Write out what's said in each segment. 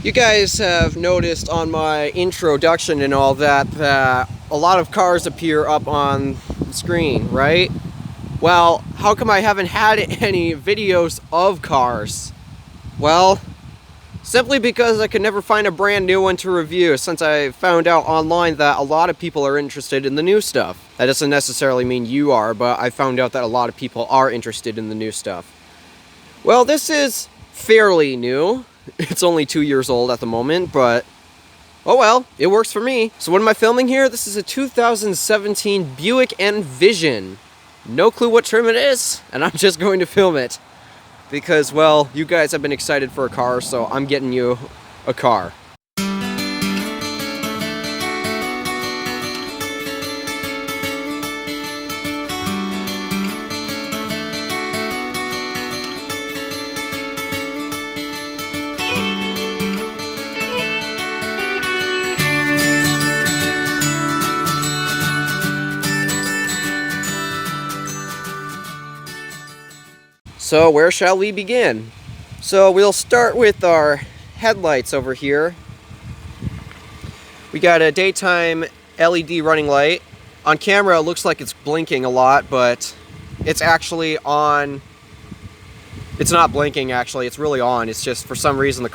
You guys have noticed on my introduction and all that a lot of cars appear up on the screen, right? Well, how come I haven't had any videos of cars? Well, simply because I could never find a brand new one to review, since I found out online that a lot of people are interested in the new stuff. That doesn't necessarily mean you are, but I found out that a lot of people are interested in the new stuff. Well, this is fairly new. It's only 2 years old at the moment, but oh well, it works for me. So what am I filming here? This is a 2017 Buick Envision. No clue what trim it is, and I'm just going to film it. Because, well, you guys have been excited for a car, so I'm getting you a car. So where shall we begin? So we'll start with our headlights over here. We got a daytime LED running light. On camera it looks like it's blinking a lot, but it's actually on. It's not blinking actually, it's really on. It's just for some reason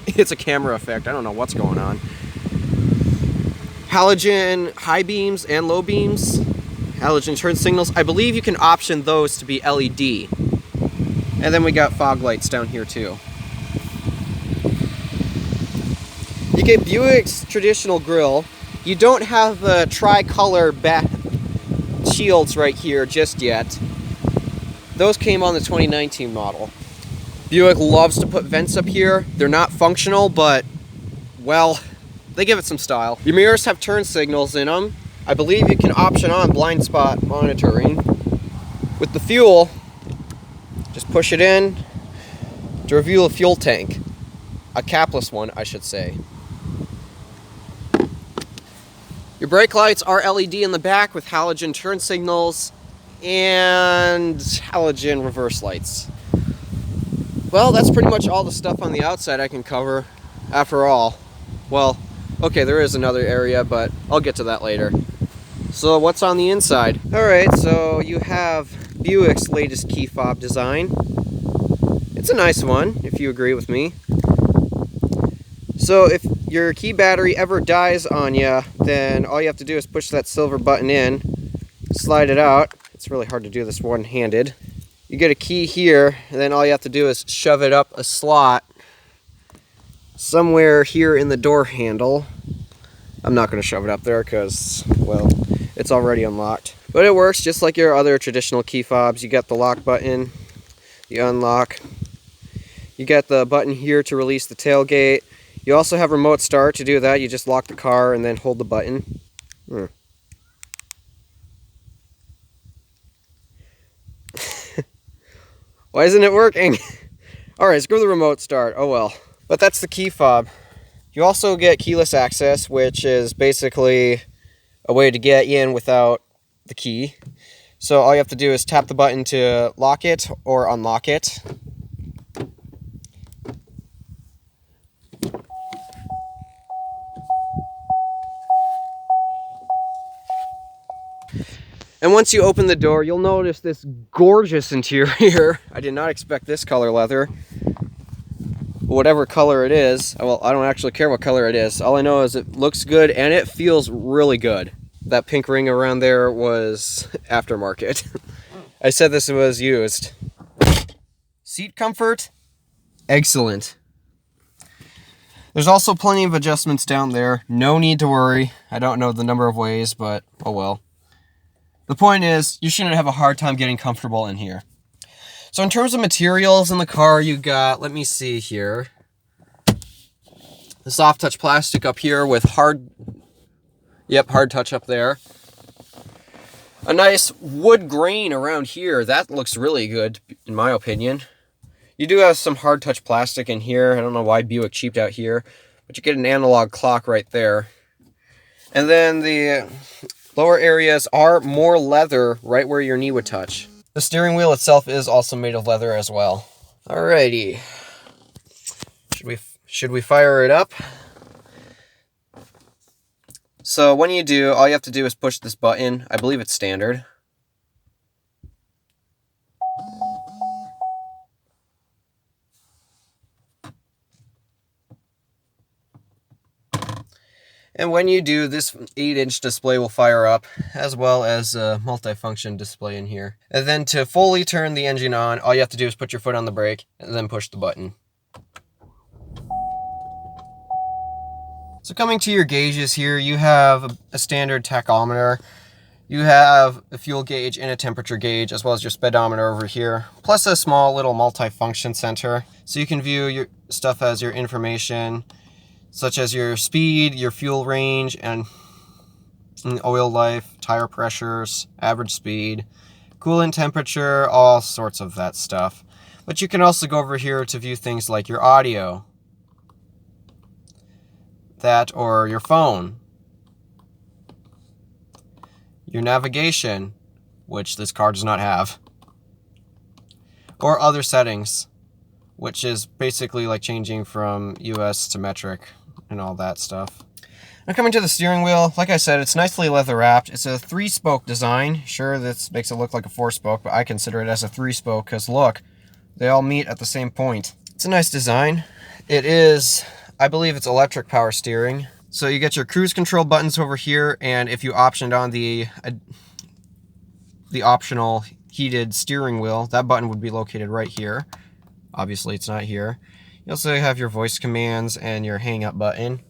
it's a camera effect. I don't know what's going on. Halogen high beams and low beams. Halogen turn signals. I believe you can option those to be LED. And then we got fog lights down here too. You get Buick's traditional grille. You don't have the tricolor back shields right here just yet. Those came on the 2019 model. Buick loves to put vents up here. They're not functional, but, well, they give it some style. Your mirrors have turn signals in them. I believe you can option on blind spot monitoring. With the fuel, just push it in to reveal a fuel tank. A capless one, I should say. Your brake lights are LED in the back with halogen turn signals and halogen reverse lights. Well, that's pretty much all the stuff on the outside I can cover after all. Well, okay, there is another area, but I'll get to that later. So what's on the inside? Alright, so you have Buick's latest key fob design. It's a nice one, if you agree with me. So if your key battery ever dies on you, then all you have to do is push that silver button in, slide it out. It's really hard to do this one-handed. You get a key here, and then all you have to do is shove it up a slot somewhere here in the door handle. I'm not going to shove it up there because, well, it's already unlocked. But it works just like your other traditional key fobs. You got the lock button, the unlock. You got the button here to release the tailgate. You also have remote start. To do that, you just lock the car and then hold the button. Why isn't it working? Alright, screw the remote start. Oh well. But that's the key fob. You also get keyless access, which is basically a way to get in without the key. So all you have to do is tap the button to lock it or unlock it. And once you open the door, you'll notice this gorgeous interior. I did not expect this color leather. Whatever color it is. Well, I don't actually care what color it is. All I know is it looks good and it feels really good. That pink ring around there was aftermarket. I said this was used. Seat comfort, excellent. There's also plenty of adjustments down there. No need to worry. I don't know the number of ways, but oh well. The point is, you shouldn't have a hard time getting comfortable in here. So in terms of materials in the car, you got, let me see here. The soft touch plastic up here with hard touch up there. A nice wood grain around here. That looks really good, in my opinion. You do have some hard touch plastic in here. I don't know why Buick cheaped out here, but you get an analog clock right there. And then the lower areas are more leather right where your knee would touch. The steering wheel itself is also made of leather as well. Alrighty. Should we fire it up? So when you do, all you have to do is push this button. I believe it's standard. And when you do, this 8-inch display will fire up, as well as a multifunction display in here. And then to fully turn the engine on, all you have to do is put your foot on the brake and then push the button. So coming to your gauges here, you have a standard tachometer. You have a fuel gauge and a temperature gauge, as well as your speedometer over here, plus a small little multifunction center. So you can view your stuff as your information, such as your speed, your fuel range, and oil life, tire pressures, average speed, coolant temperature, all sorts of that stuff. But you can also go over here to view things like your audio, that or your phone, your navigation, which this car does not have, or other settings, which is basically like changing from US to metric and all that stuff. Now coming to the steering wheel, like I said, it's nicely leather wrapped. It's a 3-spoke design. Sure, this makes it look like a 4-spoke, but I consider it as a 3-spoke because look, they all meet at the same point. It's a nice design. It is, I believe it's electric power steering. So you get your cruise control buttons over here, and if you optioned on the optional heated steering wheel, that button would be located right here. Obviously it's not here. You also have your voice commands and your hang up button,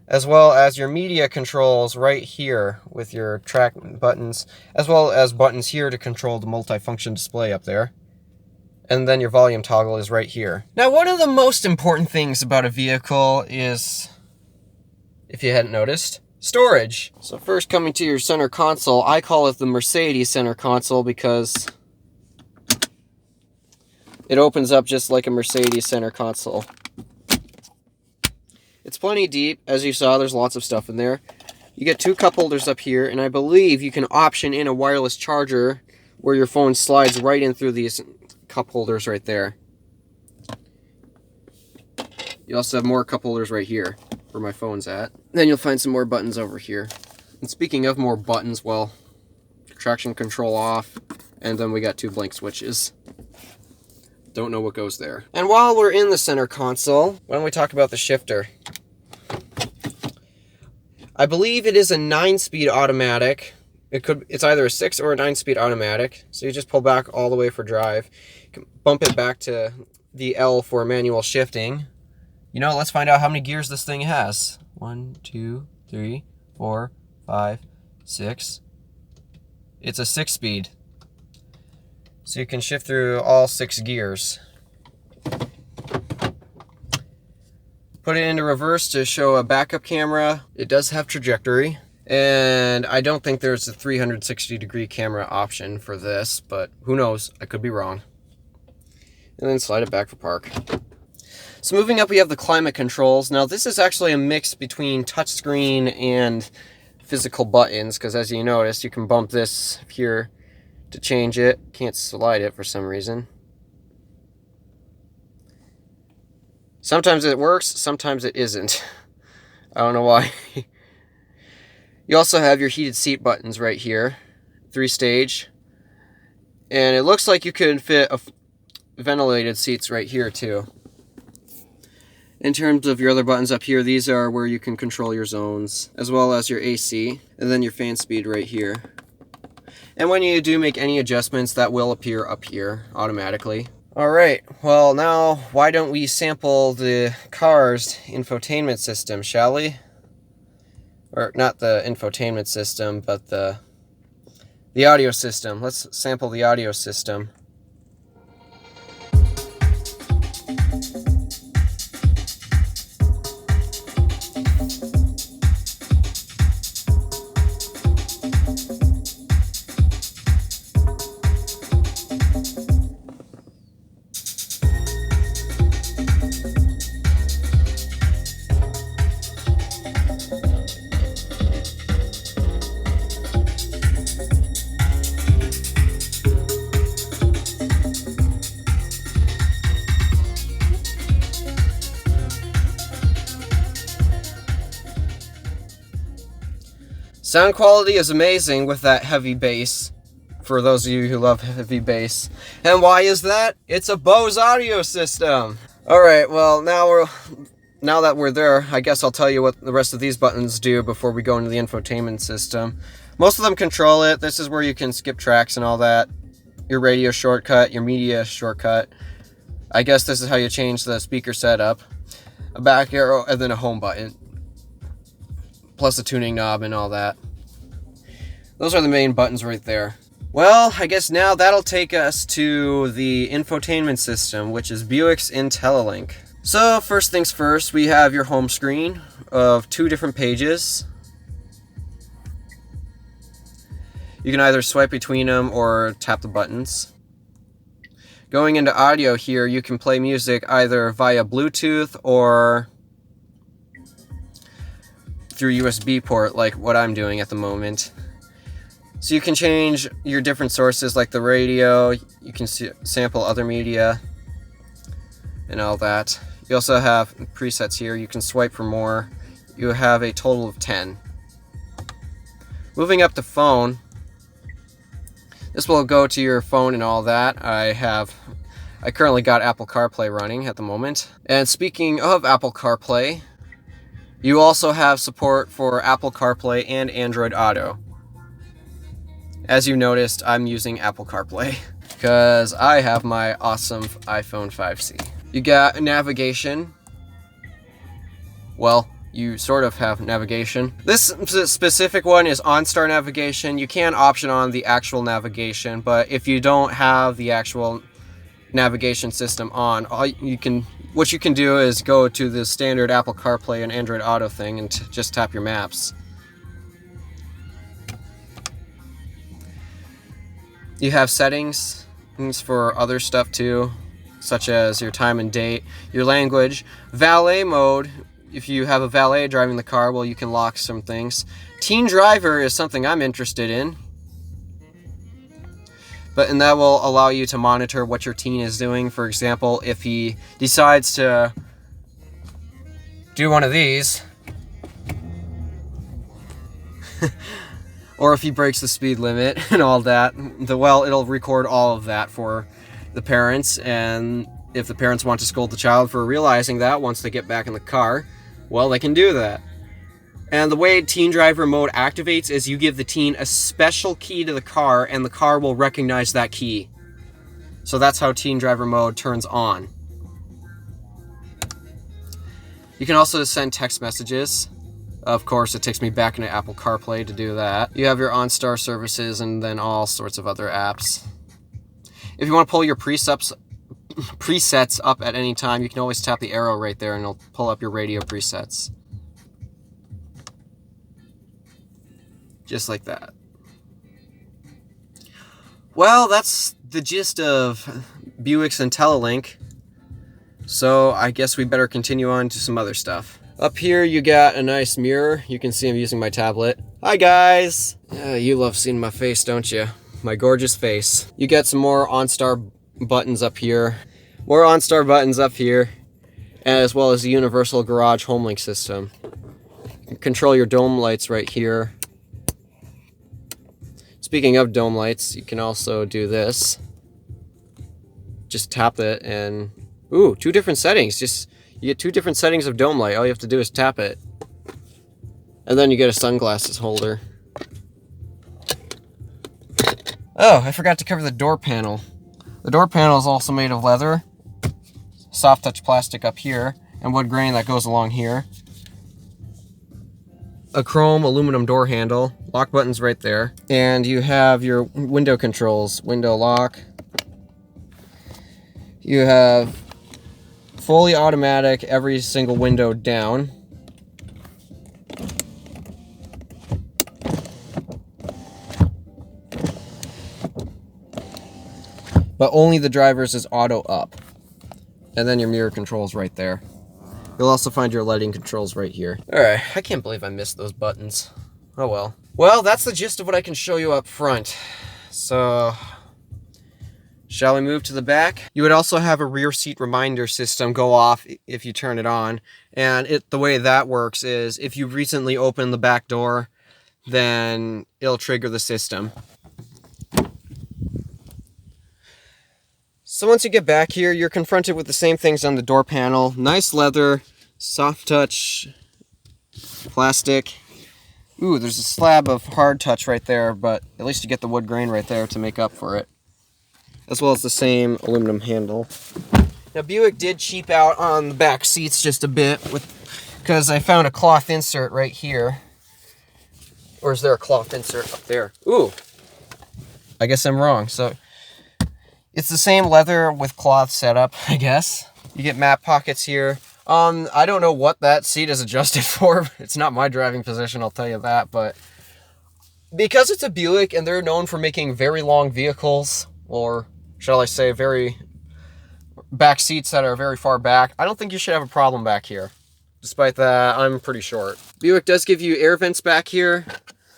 as well as your media controls right here with your track buttons, as well as buttons here to control the multifunction display up there. And then your volume toggle is right here. Now, one of the most important things about a vehicle is, if you hadn't noticed, storage. So first, coming to your center console, I call it the Mercedes center console because it opens up just like a Mercedes center console. It's plenty deep. As you saw, there's lots of stuff in there. You get 2 cup holders up here, and I believe you can option in a wireless charger where your phone slides right in through these cup holders right there. You also have more cup holders right here where my phone's at. Then you'll find some more buttons over here. And speaking of more buttons, well, traction control off, and then we got 2 blank switches. Don't know what goes there. And while we're in the center console, why don't we talk about the shifter? I believe it is a 9-speed automatic. It's either a 6 or a 9-speed automatic. So you just pull back all the way for drive. You can bump it back to the L for manual shifting. You know, let's find out how many gears this thing has. 1, 2, 3, 4, 5, 6. It's a 6-speed. So you can shift through all 6 gears. Put it into reverse to show a backup camera. It does have trajectory. And I don't think there's a 360-degree camera option for this, but who knows? I could be wrong. And then slide it back for park. So moving up, we have the climate controls. Now this is actually a mix between touchscreen and physical buttons, because as you notice, you can bump this here to change it. Can't slide it for some reason. Sometimes it works, sometimes it isn't. I don't know why. You also have your heated seat buttons right here, 3-stage. And it looks like you could fit ventilated seats right here too. In terms of your other buttons up here, these are where you can control your zones, as well as your AC, and then your fan speed right here. And when you do make any adjustments, that will appear up here automatically. Alright, well now, why don't we sample the car's infotainment system, shall we? Or not the infotainment system, but the audio system. Let's sample the audio system. Sound quality is amazing with that heavy bass, for those of you who love heavy bass. And why is that? It's a Bose audio system. Alright, well, now that we're there, I guess I'll tell you what the rest of these buttons do before we go into the infotainment system. Most of them control it. This is where you can skip tracks and all that. Your radio shortcut, your media shortcut. I guess this is how you change the speaker setup. A back arrow, and then a home button. Plus a tuning knob and all that. Those are the main buttons right there. Well, I guess now that'll take us to the infotainment system, which is Buick's IntelliLink. So, first things first, we have your home screen of 2 different pages. You can either swipe between them or tap the buttons. Going into audio here, you can play music either via Bluetooth or through USB port, like what I'm doing at the moment. So you can change your different sources like the radio, you can sample other media and all that. You also have presets here, you can swipe for more. You have a total of 10. Moving up to phone, this will go to your phone and all that. I currently got Apple CarPlay running at the moment. And speaking of Apple CarPlay, you also have support for Apple CarPlay and Android Auto. As you noticed, I'm using Apple CarPlay because I have my awesome iPhone 5C. You got navigation. Well, you sort of have navigation. This specific one is OnStar navigation. You can option on the actual navigation, but if you don't have the actual navigation system on, what you can do is go to the standard Apple CarPlay and Android Auto thing and just tap your maps. You have settings for other stuff too, such as your time and date, your language, valet mode. If you have a valet driving the car, well, you can lock some things. Teen driver is something I'm interested in. And that will allow you to monitor what your teen is doing. For example, if he decides to do one of these, or if he breaks the speed limit and all that, it'll record all of that for the parents. And if the parents want to scold the child for realizing that once they get back in the car, well, they can do that. And the way teen driver mode activates is you give the teen a special key to the car, and the car will recognize that key. So that's how teen driver mode turns on. You can also send text messages. Of course, it takes me back into Apple CarPlay to do that. You have your OnStar services and then all sorts of other apps. If you want to pull your presets up at any time, you can always tap the arrow right there and it'll pull up your radio presets. Just like that. Well, that's the gist of Buick's IntelliLink. So I guess we better continue on to some other stuff. Up here you got a nice mirror. You can see I'm using my tablet. Hi guys! You love seeing my face, don't you? My gorgeous face. You got some more OnStar buttons up here. More OnStar buttons up here. As well as the universal garage HomeLink system. You can control your dome lights right here. Speaking of dome lights, you can also do this. Just tap it and... Ooh, 2 different settings. You get 2 different settings of dome light. All you have to do is tap it. And then you get a sunglasses holder. Oh, I forgot to cover the door panel. The door panel is also made of leather. Soft touch plastic up here. And wood grain that goes along here. A chrome aluminum door handle. Lock buttons right there. And you have your window controls. Window lock. You have fully automatic, every single window down. But only the driver's is auto up. And then your mirror controls right there. You'll also find your lighting controls right here. Alright, I can't believe I missed those buttons. Oh well. Well, that's the gist of what I can show you up front. So... shall we move to the back? You would also have a rear seat reminder system go off if you turn it on. And the way that works is if you recently opened the back door, then it'll trigger the system. So once you get back here, you're confronted with the same things on the door panel. Nice leather, soft touch plastic. Ooh, there's a slab of hard touch right there, but at least you get the wood grain right there to make up for it. As well as the same aluminum handle. Now Buick did cheap out on the back seats just a bit because I found a cloth insert right here. Or is there a cloth insert up there? Ooh, I guess I'm wrong. So it's the same leather with cloth setup, I guess. You get map pockets here. I don't know what that seat is adjusted for. It's not my driving position, I'll tell you that. But because it's a Buick and they're known for making very long vehicles, or shall I say very back seats that are very far back, I don't think you should have a problem back here. Despite that, I'm pretty short. Buick does give you air vents back here,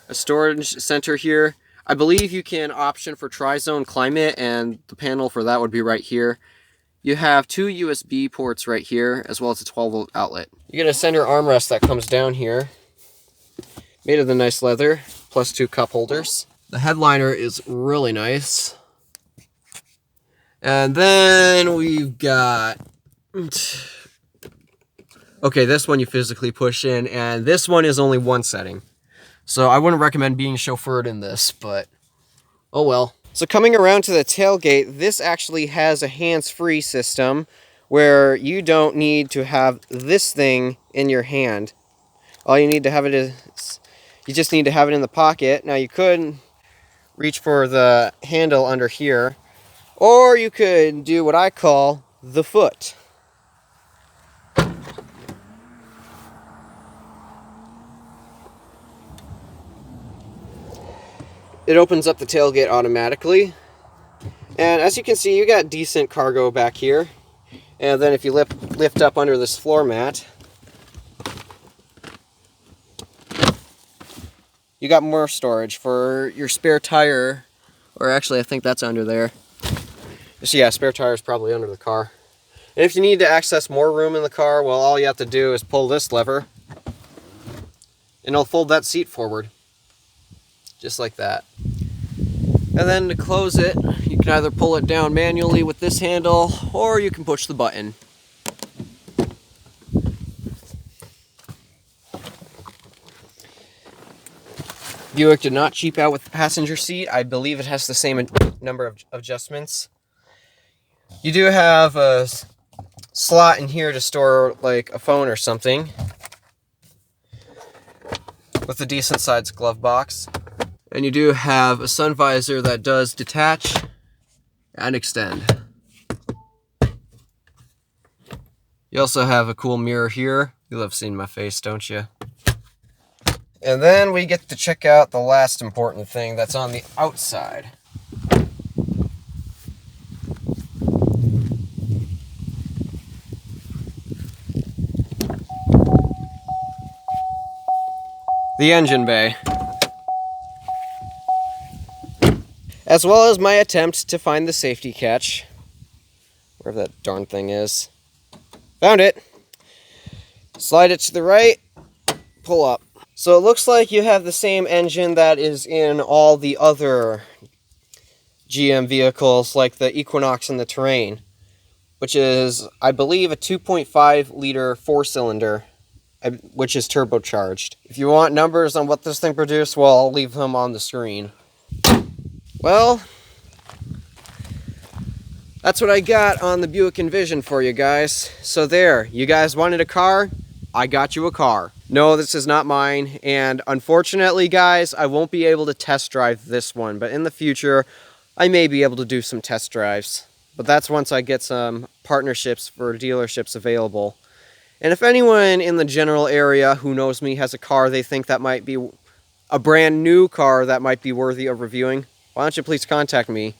a storage center here. I believe you can option for tri-zone climate, and the panel for that would be right here. You have 2 USB ports right here, as well as a 12-volt outlet. You get a center armrest that comes down here, made of the nice leather, plus 2 cup holders. The headliner is really nice. And then we've got... Okay, this one you physically push in, and this one is only one setting. So I wouldn't recommend being chauffeured in this, but oh well. So coming around to the tailgate, this actually has a hands-free system where you don't need to have this thing in your hand. All you need to have it is, you just need to have it in the pocket. Now you could reach for the handle under here, or you could do what I call the foot. It opens up the tailgate automatically. And as you can see, you got decent cargo back here. And then if you lift up under this floor mat, you got more storage for your spare tire. Or actually, I think that's under there. So yeah, spare tire is probably under the car. And if you need to access more room in the car, well, all you have to do is pull this lever. And it'll fold that seat forward. Just like that. And then to close it, you can either pull it down manually with this handle, or you can push the button. Buick did not cheap out with the passenger seat. I believe it has the same number of adjustments. You do have a slot in here to store like a phone or something, with a decent sized glove box. And you do have a sun visor that does detach and extend. You also have a cool mirror here. You love seeing my face, don't you? And then we get to check out the last important thing that's on the outside. The engine bay. As well as my attempt to find the safety catch. Wherever that darn thing is. Found it! Slide it to the right, pull up. So it looks like you have the same engine that is in all the other GM vehicles, like the Equinox and the Terrain, which is, I believe, a 2.5 liter 4-cylinder, which is turbocharged. If you want numbers on what this thing produced, well, I'll leave them on the screen. Well, that's what I got on the Buick Envision for you guys. So there, you guys wanted a car? I got you a car. No, this is not mine, and unfortunately, guys, I won't be able to test drive this one, but in the future, I may be able to do some test drives. But that's once I get some partnerships for dealerships available. And if anyone in the general area who knows me has a car they think that might be a brand new car that might be worthy of reviewing, why don't you please contact me?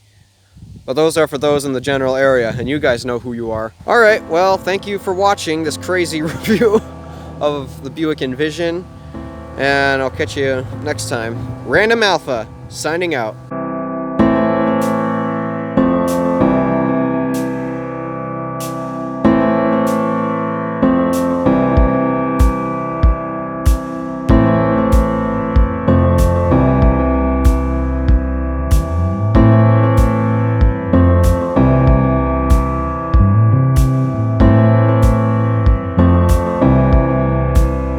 But those are for those in the general area, and you guys know who you are. Alright, well, thank you for watching this crazy review of the Buick Envision, and I'll catch you next time. Random Alpha, signing out.